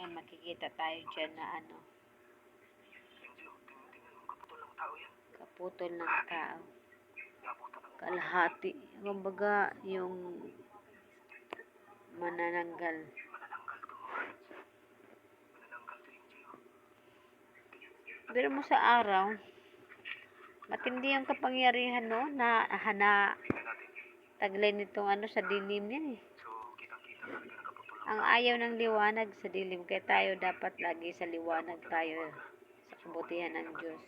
Ayan, makikita tayo dyan na ano, kaputol ng tao. Kalahati. Kumbaga, yung manananggal. Pero mo sa araw, matindi yung kapangyarihan, no? Na taglay nitong ano sa dilim yan eh. Ang ayaw ng liwanag sa dilim, kaya tayo dapat lagi sa liwanag tayo, sa kabutihan ng Diyos.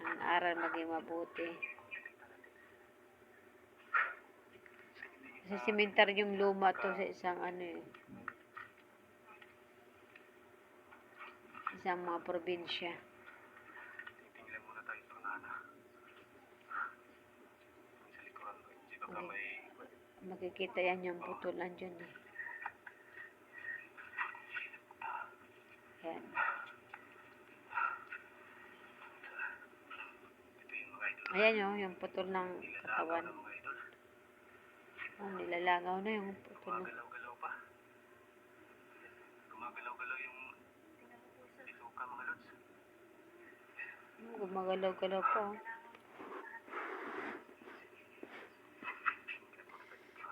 Ang aral maging mabuti. Sa simentaryong luma to sa isang ano eh, isang mga probinsya. Makikita yan yung putulan dyan eh. Yan. Ayan yung putol ng katawan. Oh, nilalangaw na yung putol. Gumagalaw-galaw pa. Gumagalaw-galaw yung bituka mga lods. Gumagalaw-galaw pa.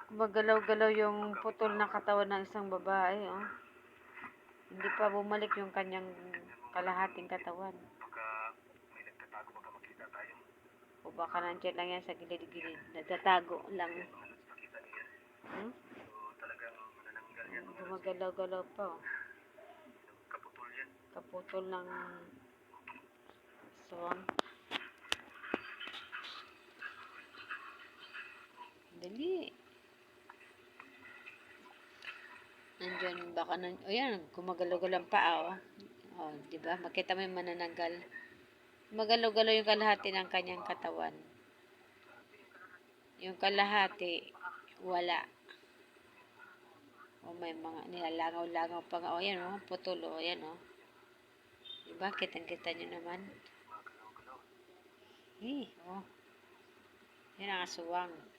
Gumagalaw-galaw yung putol na katawan ng isang babae. Oh. Hindi pa bumalik yung kanyang kalahating katawan. Baka may nagtatago, baka makita tayo. O baka nandiyan lang yan sa gilid-gilid. Nagtatago lang. Hmm? So talagang manananggal yan. Gumagalaw-galaw pa. Oh. Kaputol yan. Kaputol ng sawang. Dali. Nandiyan baka o yan, gumagalaw-galaw pa oh. Oh, di ba? Makita mo yung manananggal. Gumagalaw-galaw yung kalahati ng kanyang katawan. Yung kalahati wala. O may mga nilalangaw-langaw pa nga. O yan oh, putol o yan oh. Di ba? Kitang-kita nyo naman. Oh. Yan ang aswang.